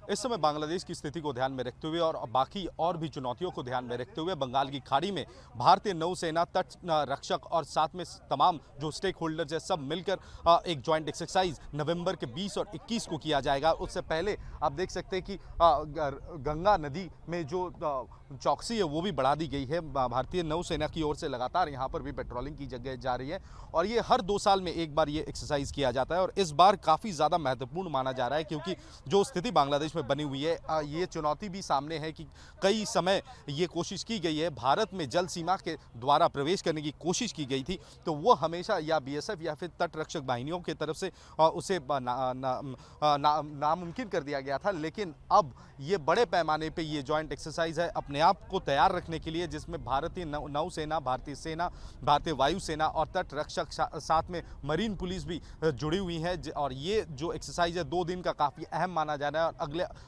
इस समय बांग्लादेश की स्थिति को ध्यान में रखते हुए और बाकी और भी चुनौतियों को ध्यान में रखते हुए बंगाल की खाड़ी में भारतीय नौसेना, तट रक्षक और साथ में तमाम जो स्टेक होल्डर्स है सब मिलकर एक जॉइंट एक्सरसाइज नवंबर के 20 और 21 को किया जाएगा। उससे पहले आप देख सकते हैं कि गंगा नदी में जो चौकसी है वो भी बढ़ा दी गई है। भारतीय नौसेना की ओर से लगातार यहाँ पर भी पेट्रोलिंग की जगह जा रही है और ये हर 2 साल में एक बार ये एक्सरसाइज किया जाता है और इस बार काफ़ी ज़्यादा महत्वपूर्ण माना जा रहा है क्योंकि जो स्थिति बांग्लादेश में बनी हुई है, ये चुनौती भी सामने है कि कई समय ये कोशिश की गई है, भारत में जल सीमा के द्वारा प्रवेश करने की कोशिश की गई थी, तो वो हमेशा या बीएसएफ या फिर तट रक्षक बाहिनियों की तरफ से उसे नामुमकिन कर दिया गया था। लेकिन अब ये बड़े पैमाने पे ये जॉइंट एक्सरसाइज है अपने आप को तैयार रखने के लिए, जिसमें भारतीय नौसेना, भारतीय सेना, भारतीय वायुसेना और तट रक्षक साथ में मरीन पुलिस भी जुड़ी हुई है और ये जो एक्सरसाइज है 2 दिन का काफ़ी अहम माना जा रहा है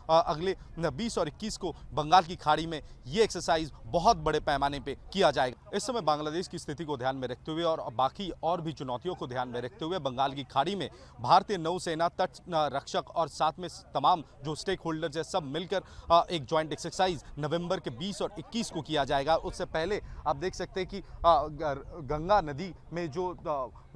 और अगले 20 और 21 को बंगाल की खाड़ी में ये एक्सरसाइज बहुत बड़े पैमाने पे किया जाएगा। इस समय बांग्लादेश की स्थिति को ध्यान में रखते हुए और बाकी और भी चुनौतियों को ध्यान में रखते हुए बंगाल की खाड़ी में भारतीय नौसेना, तट रक्षक और साथ में तमाम जो स्टेक होल्डर्स है सब मिलकर एक जॉइंट एक्सरसाइज नवंबर के 20 और 21 को किया जाएगा। उससे पहले आप देख सकते हैं कि गंगा नदी में जो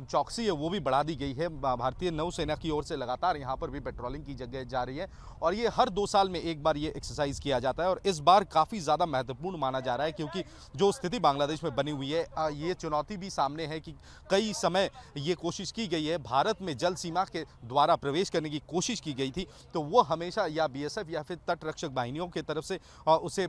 चौकसी है वो भी बढ़ा दी गई है। भारतीय नौसेना की ओर से लगातार यहाँ पर भी पेट्रोलिंग की जगह जा रही है और ये हर 2 साल में एक बार ये एक्सरसाइज किया जाता है और इस बार काफ़ी ज़्यादा महत्वपूर्ण माना जा रहा है क्योंकि जो स्थिति बांग्लादेश में बनी हुई है, ये चुनौती भी सामने है कि कई समय ये कोशिश की गई है, भारत में जल सीमा के द्वारा प्रवेश करने की कोशिश की गई थी, तो वो हमेशा या बीएसएफ या फिर तट रक्षक बाहिनियों की तरफ से उसे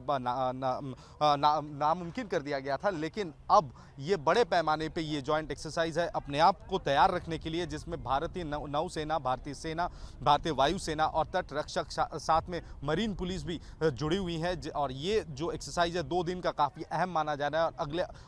नामुमकिन कर दिया गया था। लेकिन अब ये बड़े पैमाने पे ये जॉइंट एक्सरसाइज है अपने आप को तैयार रखने के लिए, जिसमें भारतीय नौसेना, भारतीय सेना, भारतीय वायुसेना और तट रक्षक साथ में मरीन पुलिस भी जुड़ी हुई है और ये जो एक्सरसाइज है 2 दिन का काफ़ी अहम माना जा रहा है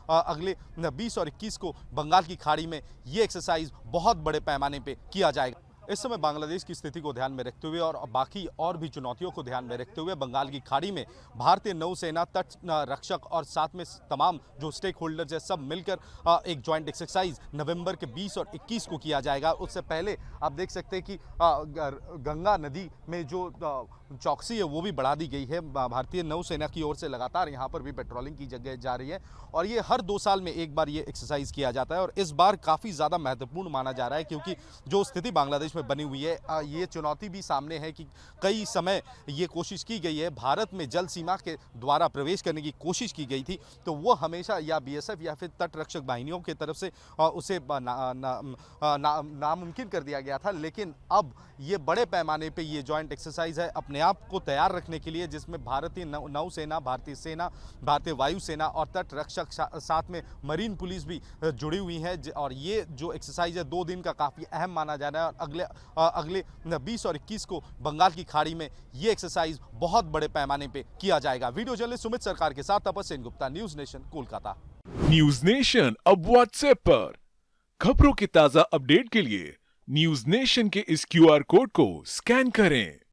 और अगले 20 और 21 को बंगाल की खाड़ी में ये एक्सरसाइज बहुत बड़े पैमाने पे किया जाएगा। इस समय बांग्लादेश की स्थिति को ध्यान में रखते हुए और बाकी और भी चुनौतियों को ध्यान में रखते हुए बंगाल की खाड़ी में भारतीय नौसेना, तट रक्षक और साथ में तमाम जो स्टेक होल्डर्स है सब मिलकर एक जॉइंट एक्सरसाइज नवंबर के 20 और 21 को किया जाएगा। उससे पहले आप देख सकते हैं कि गंगा नदी में जो चौकसी है वो भी बढ़ा दी गई है। भारतीय नौसेना की ओर से लगातार यहाँ पर भी पेट्रोलिंग की जगह जा रही है और ये हर 2 साल में एक बार ये एक्सरसाइज किया जाता है और इस बार काफ़ी ज़्यादा महत्वपूर्ण माना जा रहा है क्योंकि जो स्थिति बांग्लादेश में बनी हुई है, ये चुनौती भी सामने है कि कई समय ये कोशिश की गई है, भारत में जल सीमा के द्वारा प्रवेश करने की कोशिश की गई थी, तो वो हमेशा या बीएसएफ या फिर तट रक्षक बाहिनियों की तरफ से उसे नामुमकिन कर दिया गया था। लेकिन अब ये बड़े पैमाने पे ये जॉइंट एक्सरसाइज है अपने आप को तैयार रखने के लिए, जिसमें भारतीय नौसेना, भारतीय सेना, भारतीय वायुसेना और तट रक्षक साथ में मरीन पुलिस भी जुड़ी हुई है और ये जो एक्सरसाइज है 2 दिन का काफ़ी अहम माना जा रहा है और अगले 20 और 21 को बंगाल की खाड़ी में ये एक्सरसाइज बहुत बड़े पैमाने पे किया जाएगा। वीडियो जर्नलिस्ट सुमित सरकार के साथ Tapas Sengupta, News Nation, Kolkata. News Nation अब व्हाट्सएप पर खबरों के ताजा अपडेट के लिए न्यूज नेशन के इस क्यूआर कोड को स्कैन करें।